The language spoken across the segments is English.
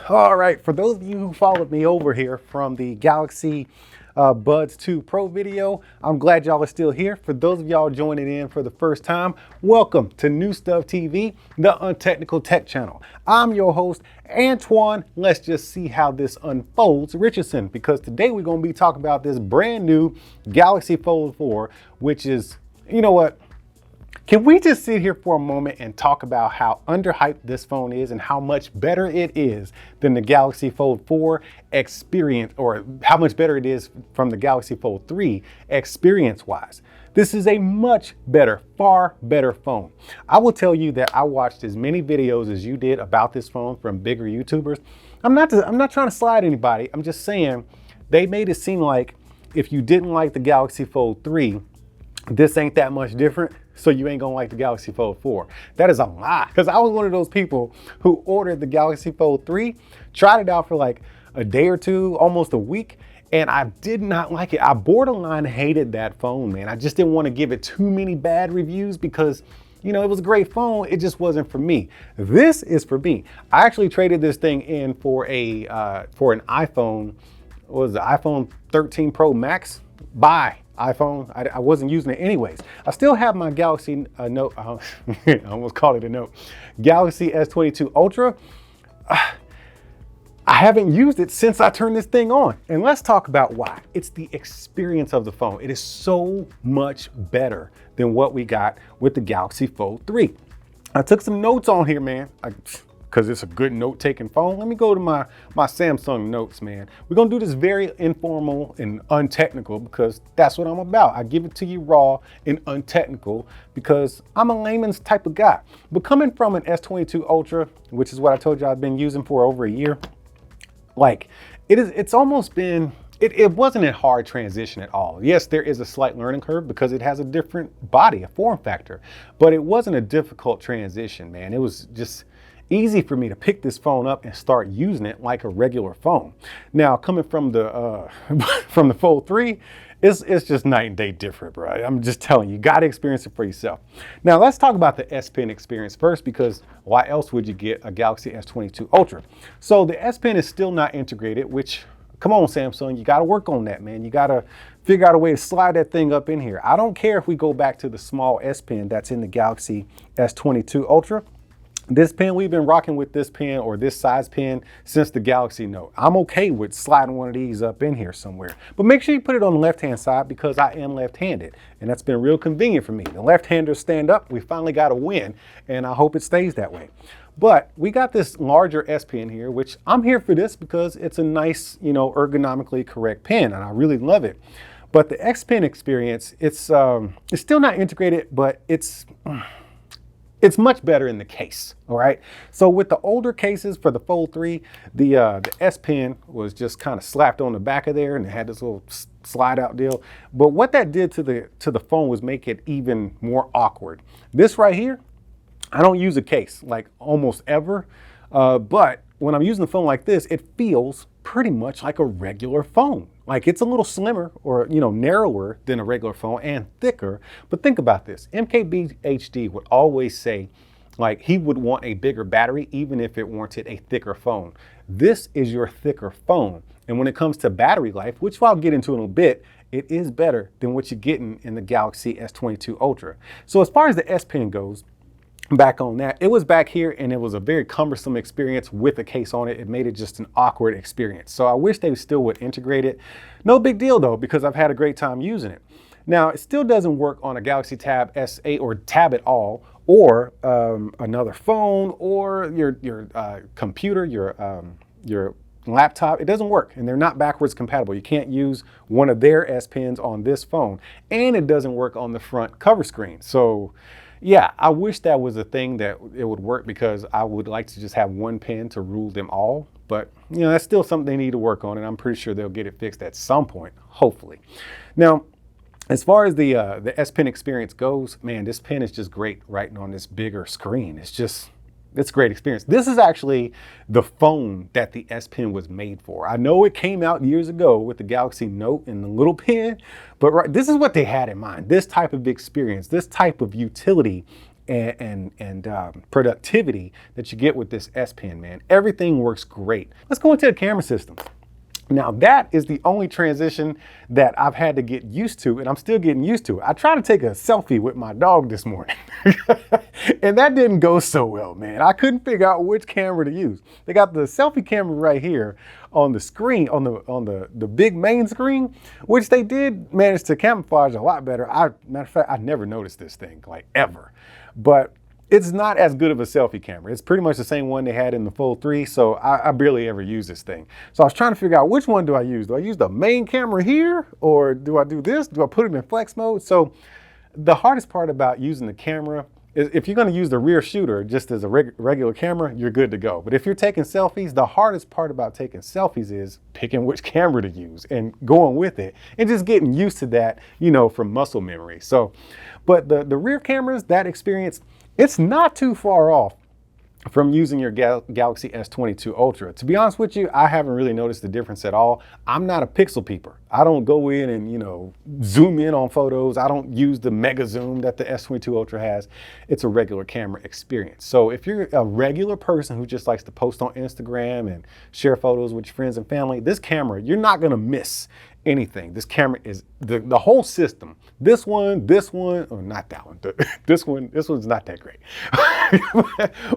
All right, for those of you who followed me over here from the Galaxy Buds 2 Pro video, I'm glad y'all are still here. For those of y'all joining in for the first time, welcome to New Stuff TV, the Untechnical Tech channel. I'm your host, Antoine. Let's just see how this unfolds, Richardson, because today we're going to be talking about this brand new Galaxy Fold 4, which is, you know what? Can we just sit here for a moment and talk about how underhyped this phone is and how much better it is than the Galaxy Fold 4 experience, or how much better it is from the Galaxy Fold 3 experience-wise? This is a much better, far better phone. I will tell you that I watched as many videos as you did about this phone from bigger YouTubers. I'm not trying to slide anybody. I'm just saying they made it seem like if you didn't like the Galaxy Fold 3, this ain't that much different, so you ain't gonna like the Galaxy Fold 4. That is a lie, because I was one of those people who ordered the Galaxy Fold 3, tried it out for like a day or two, almost a week, and I did not like it. I borderline hated that phone, man. I just didn't want to give it too many bad reviews because, you know, it was a great phone. It just wasn't for me. This is for me. I actually traded this thing in for an iPhone. What was it? iPhone 13 Pro Max by iPhone. I wasn't using it anyways. I still have my Galaxy Note. I almost called it a Note. Galaxy S22 Ultra. I haven't used it since I turned this thing on. And let's talk about why. It's the experience of the phone. It is so much better than what we got with the Galaxy Fold 3. I took some notes on here, man. Because it's a good note-taking phone. Let me go to my Samsung notes, man. We're gonna do this very informal and untechnical because that's what I'm about. I give it to you raw and untechnical because I'm a layman's type of guy. But coming from an S22 Ultra, which is what I told you I've been using for over a year, like it's almost been, it wasn't a hard transition at all. Yes, there is a slight learning curve because it has a different body, a form factor, but it wasn't a difficult transition, man. It was just easy for me to pick this phone up and start using it like a regular phone. Now, coming from the from the Fold 3, it's just night and day different, bro. I'm just telling you, you got to experience it for yourself. Now, let's talk about the S Pen experience first, because why else would you get a Galaxy S22 Ultra? So the S Pen is still not integrated, which, come on, Samsung, you got to work on that, man. You got to figure out a way to slide that thing up in here. I don't care if we go back to the small S Pen that's in the Galaxy S22 Ultra. This pen, we've been rocking with this pen or this size pen since the Galaxy Note. I'm okay with sliding one of these up in here somewhere, but make sure you put it on the left-hand side because I am left-handed, and that's been real convenient for me. The left-handers stand up. We finally got a win, and I hope it stays that way. But we got this larger S Pen here, which I'm here for this because it's a nice, you know, ergonomically correct pen, and I really love it. But the X Pen experience, it's still not integrated, but it's much better in the case, all right? So with the older cases for the Fold 3, the S Pen was just kind of slapped on the back of there and it had this little slide out deal. But what that did to the phone was make it even more awkward. This right here, I don't use a case like almost ever, but when I'm using the phone like this, it feels pretty much like a regular phone. Like it's a little slimmer or, you know, narrower than a regular phone and thicker. But think about this. MKBHD would always say, like, he would want a bigger battery even if it warranted a thicker phone. This is your thicker phone. And when it comes to battery life, which I'll get into in a bit, it is better than what you're getting in the Galaxy S22 Ultra. So as far as the S Pen goes, back on that, it was back here and it was a very cumbersome experience with a case on it. It made it just an awkward experience. So I wish they still would integrate it. No big deal though, because I've had a great time using it. Now, it still doesn't work on a Galaxy Tab S8 or Tab at all, or another phone, or your computer, your laptop. It doesn't work, and they're not backwards compatible. You can't use one of their S Pens on this phone, and it doesn't work on the front cover screen. So yeah, I wish that was a thing that it would work, because I would like to just have one pen to rule them all. But, you know, that's still something they need to work on, and I'm pretty sure they'll get it fixed at some point, hopefully. Now, as far as the S Pen experience goes, man, this pen is just great writing on this bigger screen. It's a great experience. This is actually the phone that the S Pen was made for. I know it came out years ago with the Galaxy Note and the little pen, but this is what they had in mind. This type of experience, this type of utility and productivity that you get with this S Pen, man. Everything works great. Let's go into the camera systems. Now that is the only transition that I've had to get used to, and I'm still getting used to it. I tried to take a selfie with my dog this morning and that didn't go so well, man. I couldn't figure out which camera to use. They got the selfie camera right here on the screen, on the big main screen, which they did manage to camouflage a lot better. Matter of fact, I never noticed this thing, like, ever. But it's not as good of a selfie camera. It's pretty much the same one they had in the Fold 3, so I barely ever use this thing. So I was trying to figure out, which one do I use? Do I use the main camera here, or do I do this? Do I put it in flex mode? So the hardest part about using the camera is, if you're gonna use the rear shooter just as a regular camera, you're good to go. But if you're taking selfies, the hardest part about taking selfies is picking which camera to use and going with it and just getting used to that, you know, from muscle memory. So, but the rear cameras, that experience, it's not too far off from using your Galaxy S22 Ultra. To be honest with you, I haven't really noticed the difference at all. I'm not a pixel peeper. I don't go in and, you know, zoom in on photos. I don't use the mega zoom that the S22 Ultra has. It's a regular camera experience. So if you're a regular person who just likes to post on Instagram and share photos with your friends and family, this camera, you're not gonna miss anything. This camera is the whole system. This one, or not that one. This one's not that great.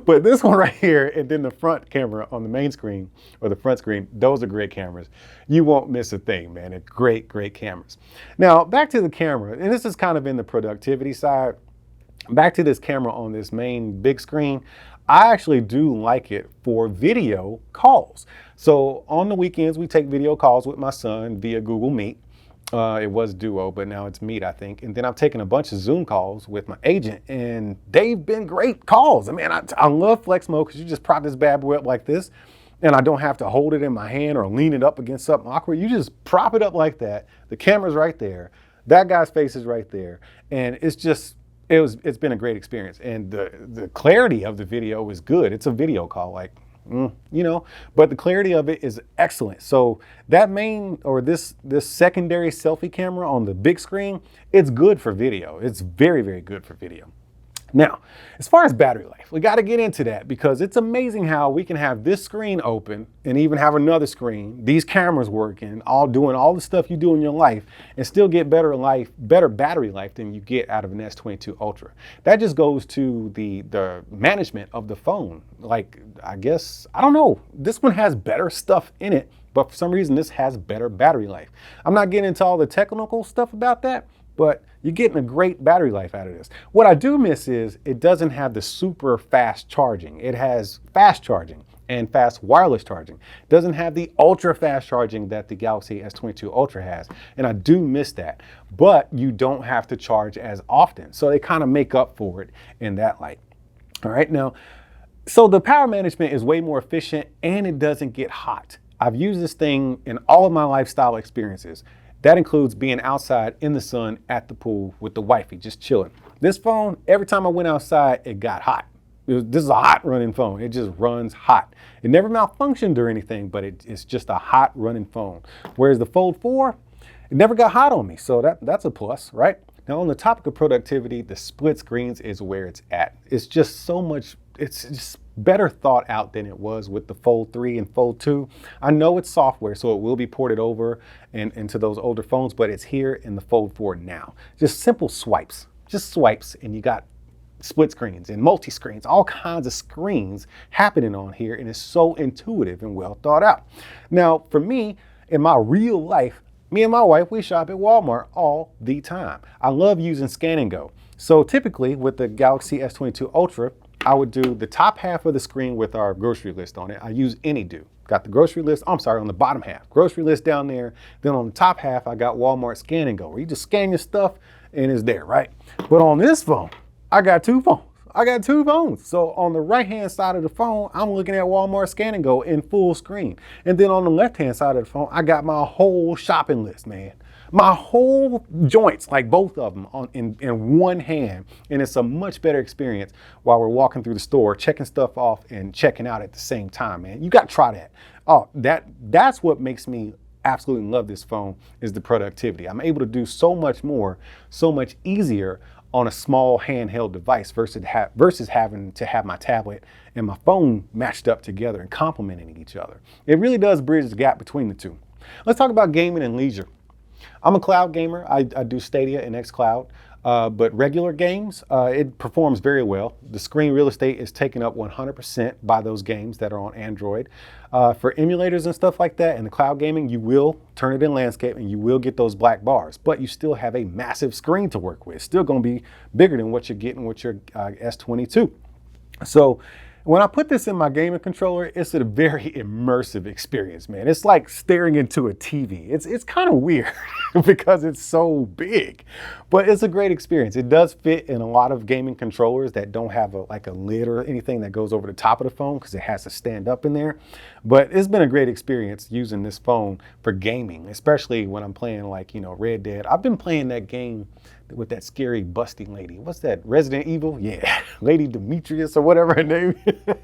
But this one right here, and then the front camera on the main screen or the front screen, those are great cameras. You won't miss a thing, man. It's great cameras. Now, back to the camera, and this is kind of in the productivity side. Back to this camera on this main big screen. I actually do like it for video calls. So on the weekends, we take video calls with my son via Google Meet. It was Duo, but now it's Meet, I think. And then I've taken a bunch of Zoom calls with my agent, and they've been great calls. I mean, I love flex mode because you just prop this bad boy up like this, and I don't have to hold it in my hand or lean it up against something awkward. You just prop it up like that. The camera's right there. That guy's face is right there. And it's just, it's been a great experience, and the clarity of the video is good. It's a video call, like, you know, but the clarity of it is excellent. So that main, or this secondary selfie camera on the big screen, it's good for video. It's very good for video. Now, as far as battery life, we got to get into that, because it's amazing how we can have this screen open and even have another screen, these cameras working, all doing all the stuff you do in your life, and still get better battery life than you get out of an S22 Ultra. That just goes to the management of the phone. Like, I guess, I don't know, this one has better stuff in it, but for some reason this has better battery life. I'm not getting into all the technical stuff about that, but you're getting a great battery life out of this. What I do miss is it doesn't have the super fast charging. It has fast charging and fast wireless charging. It doesn't have the ultra fast charging that the Galaxy S22 Ultra has, and I do miss that. But you don't have to charge as often, so they kind of make up for it in that light. All right, now, so the power management is way more efficient, and it doesn't get hot. I've used this thing in all of my lifestyle experiences. That includes being outside in the sun at the pool with the wifey, just chilling. This phone, every time I went outside, it got hot. This is a hot running phone. It just runs hot. It never malfunctioned or anything, but it's just a hot running phone. Whereas the Fold 4, it never got hot on me. So that's a plus, right? Now, on the topic of productivity, the split screens is where it's at. It's just so much, it's just better thought out than it was with the Fold 3 and Fold 2. I know it's software, so it will be ported over and into those older phones, but it's here in the Fold 4 now. Just simple swipes, and you got split screens and multi-screens, all kinds of screens happening on here, and it's so intuitive and well thought out. Now, for me, in my real life, me and my wife, we shop at Walmart all the time. I love using Scan and Go. So typically with the Galaxy S22 Ultra, I would do the top half of the screen with our grocery list on it. I use AnyDo. Got the grocery list, I'm sorry, on the bottom half. Grocery list down there. Then on the top half, I got Walmart Scan and Go, where you just scan your stuff and it's there, right? But on this phone, I got two phones. So on the right-hand side of the phone, I'm looking at Walmart Scan and Go in full screen. And then on the left-hand side of the phone, I got my whole shopping list, man. My whole joints, like both of them in one hand. And it's a much better experience while we're walking through the store, checking stuff off and checking out at the same time, man. You got to try that. Oh, that's what makes me absolutely love this phone, is the productivity. I'm able to do so much more, so much easier on a small handheld device versus having to have my tablet and my phone matched up together and complementing each other. It really does bridge the gap between the two. Let's talk about gaming and leisure. I'm a cloud gamer. I do Stadia and xCloud, but regular games, it performs very well. The screen real estate is taken up 100% by those games that are on Android. For emulators and stuff like that, and the cloud gaming, you will turn it in landscape and you will get those black bars, but you still have a massive screen to work with. It's still going to be bigger than what you're getting with your S22. So when I put this in my gaming controller, it's a very immersive experience, man. It's like staring into a TV. It's kind of weird because it's so big, but it's a great experience. It does fit in a lot of gaming controllers that don't have like a lid or anything that goes over the top of the phone because it has to stand up in there. But it's been a great experience using this phone for gaming, especially when I'm playing like, Red Dead. I've been playing that game with that scary busty lady. What's that? Resident Evil? Yeah, Lady Demetrius or whatever her name is.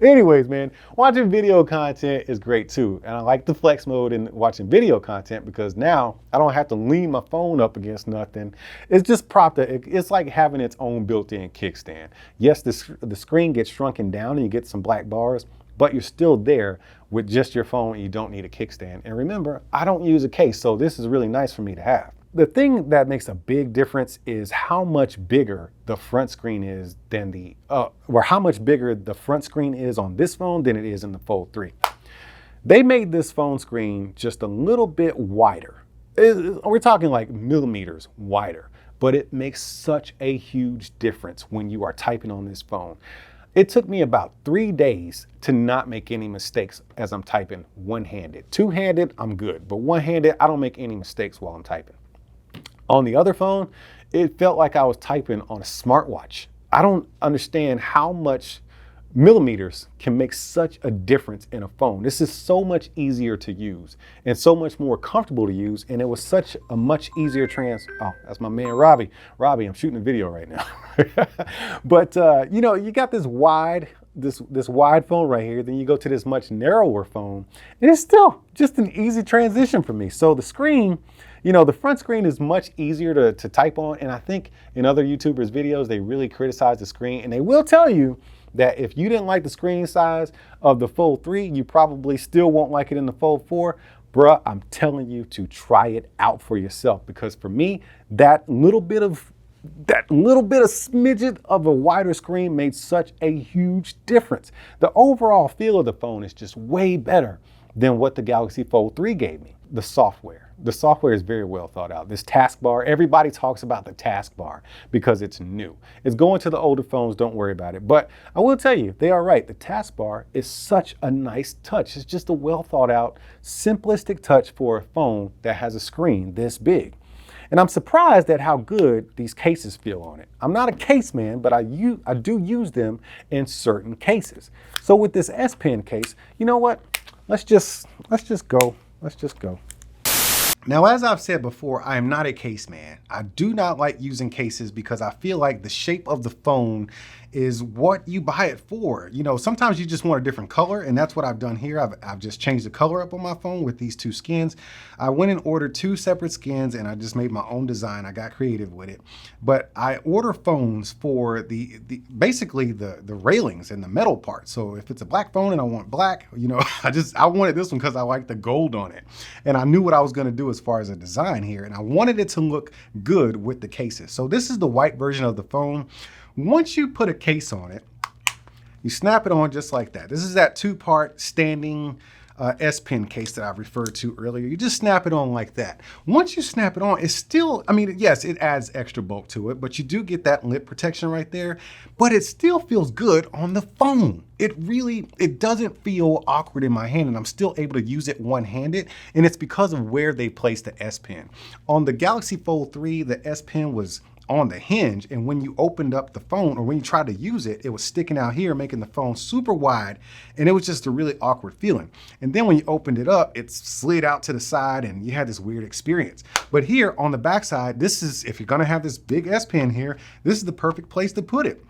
Anyways, man, watching video content is great too. And I like the flex mode in watching video content because now I don't have to lean my phone up against nothing. It's just propped up. It's like having its own built-in kickstand. Yes, the screen gets shrunken down and you get some black bars, but you're still there with just your phone and you don't need a kickstand. And remember, I don't use a case, so this is really nice for me to have. The thing that makes a big difference is how much bigger the front screen is than how much bigger the front screen is on this phone than it is in the Fold 3. They made this phone screen just a little bit wider. We're talking like millimeters wider, but it makes such a huge difference when you are typing on this phone. It took me about 3 days to not make any mistakes as I'm typing one-handed. Two-handed, I'm good, but one-handed, I don't make any mistakes while I'm typing. On the other phone, it felt like I was typing on a smartwatch. I don't understand how much millimeters can make such a difference in a phone. This is so much easier to use and so much more comfortable to use. And it was such a much easier oh, that's my man, Robbie. Robbie, I'm shooting a video right now. But, you got this wide phone right here. Then you go to this much narrower phone and it's still just an easy transition for me. So the screen, the front screen is much easier to type on. And I think in other YouTubers' videos, they really criticize the screen. And they will tell you that if you didn't like the screen size of the Fold 3, you probably still won't like it in the Fold 4. Bruh, I'm telling you to try it out for yourself. Because for me, that little bit of smidget of a wider screen made such a huge difference. The overall feel of the phone is just way better than what the Galaxy Fold 3 gave me. The software is very well thought out. This taskbar, everybody talks about the taskbar because it's new. It's going to the older phones, don't worry about it. But I will tell you, they are right. The taskbar is such a nice touch. It's just a well thought out, simplistic touch for a phone that has a screen this big. And I'm surprised at how good these cases feel on it. I'm not a case man, but I do use them in certain cases. So with this S Pen case, you know what? Let's just go. Now, as I've said before, I am not a case man. I do not like using cases because I feel like the shape of the phone is what you buy it for. Sometimes you just want a different color, and that's what I've done here. I've just changed the color up on my phone with these two skins. I went and ordered 2 separate skins, and I just made my own design. I got creative with it. But I order phones for basically the railings and the metal part. So if it's a black phone and I want black, I wanted this one because I like the gold on it. And I knew what I was going to do as far as a design here, and I wanted it to look good with the cases. So this is the white version of the phone. Once you put a case on it, you snap it on just like that. This is that 2-part standing S Pen case that I referred to earlier. You just snap it on like that. Once you snap it on, it's still, yes, it adds extra bulk to it, but you do get that lip protection right there, but it still feels good on the phone. It doesn't feel awkward in my hand, and I'm still able to use it one-handed, and it's because of where they placed the S Pen. On the Galaxy Fold 3, the S Pen was on the hinge, and when you opened up the phone or when you tried to use it, it was sticking out here, making the phone super wide, and it was just a really awkward feeling. And then when you opened it up, it slid out to the side and you had this weird experience. But here on the back side, if you're gonna have this big S Pen here, this is the perfect place to put it.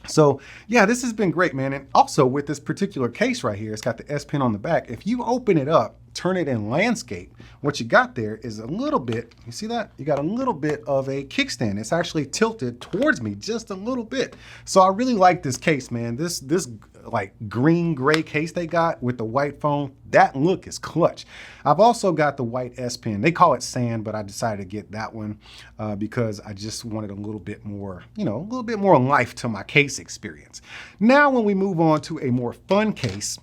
So yeah, this has been great, man. And also with this particular case right here, it's got the S Pen on the back. If you open it up, turn it in landscape, what you got there is a little bit, you see that? You got a little bit of a kickstand. It's actually tilted towards me just a little bit. So I really like this case, man. This like green gray case they got with the white phone, that look is clutch. I've also got the white S Pen. They call it sand, but I decided to get that one because I just wanted a little bit more, you know, a little bit more life to my case experience. Now, when we move on to a more fun case,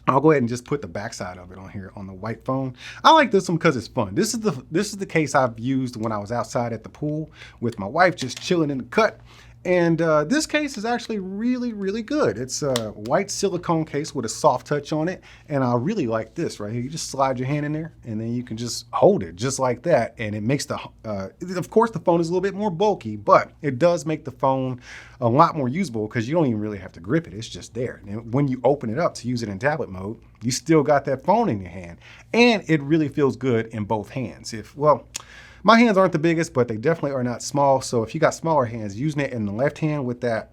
I'll go ahead and just put the backside of it on here on the white phone. I like this one because it's fun. This is the case I've used when I was outside at the pool with my wife, just chilling in the cut. And this case is actually really, really good. It's a white silicone case with a soft touch on it. And I really like this right here. You just slide your hand in there and then you can just hold it just like that. And it makes the, of course the phone is a little bit more bulky, but it does make the phone a lot more usable because you don't even really have to grip it. It's just there. And when you open it up to use it in tablet mode, you still got that phone in your hand. And it really feels good in both hands. Well, my hands aren't the biggest, but they definitely are not small. So if you got smaller hands, using it in the left hand with that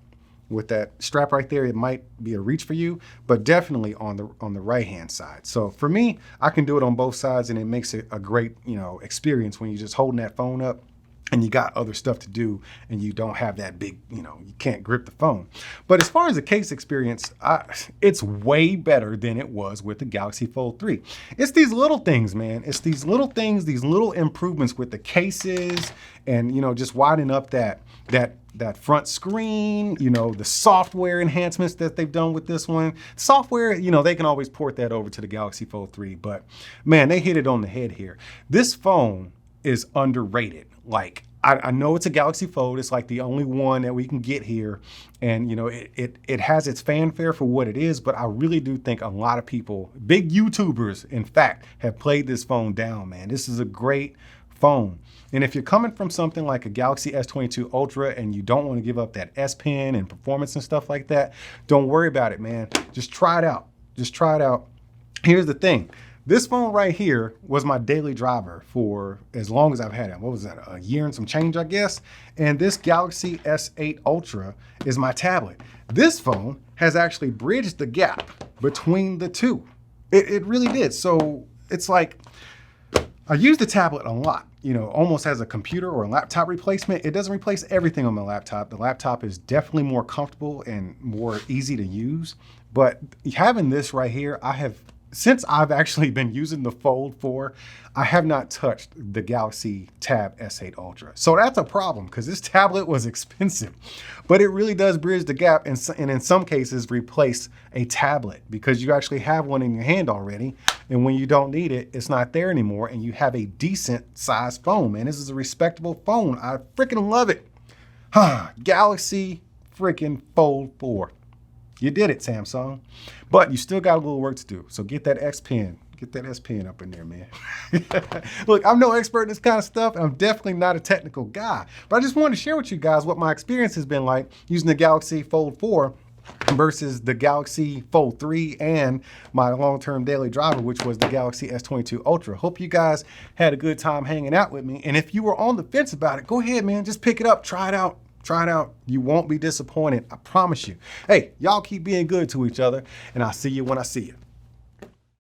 strap right there, it might be a reach for you, but definitely on the right hand side. So for me, I can do it on both sides, and it makes it a great, you know, experience when you're just holding that phone up and you got other stuff to do and you don't have that big, you know, you can't grip the phone. But as far as the case experience, it's way better than it was with the Galaxy Fold 3. It's these little things, man. It's these little things, these little improvements with the cases and, you know, just widening up that front screen, you know, the software enhancements that they've done with this one. Software, you know, they can always port that over to the Galaxy Fold 3, but man, they hit it on the head here. This phone is underrated. Like, I know it's a Galaxy Fold. It's like the only one that we can get here. And, you know, it has its fanfare for what it is, but I really do think a lot of people, big YouTubers, in fact, have played this phone down, man. This is a great phone. And if you're coming from something like a Galaxy S22 Ultra and you don't want to give up that S Pen and performance and stuff like that, don't worry about it, man. Just try it out. Just try it out. Here's the thing. This phone right here was my daily driver for as long as I've had it. What was that, a year and some change, I guess? And this Galaxy S8 Ultra is my tablet. This phone has actually bridged the gap between the two. It really did. So it's like, I use the tablet a lot, you know, almost as a computer or a laptop replacement. It doesn't replace everything on my laptop. The laptop is definitely more comfortable and more easy to use. But having this right here, since I've actually been using the Fold 4, I have not touched the Galaxy Tab S8 Ultra. So that's a problem because this tablet was expensive, but it really does bridge the gap and in some cases replace a tablet because you actually have one in your hand already. And when you don't need it, it's not there anymore and you have a decent sized phone, man. This is a respectable phone. I freaking love it. Galaxy freaking Fold 4. You did it, Samsung. But you still got a little work to do. So get that S Pen. Get that S Pen up in there, man. Look, I'm no expert in this kind of stuff. I'm definitely not a technical guy. But I just wanted to share with you guys what my experience has been like using the Galaxy Fold 4 versus the Galaxy Fold 3 and my long-term daily driver, which was the Galaxy S22 Ultra. Hope you guys had a good time hanging out with me. And if you were on the fence about it, go ahead, man. Just pick it up. Try it out. Try it out. You won't be disappointed. I promise you. Hey, y'all keep being good to each other, and I'll see you when I see you.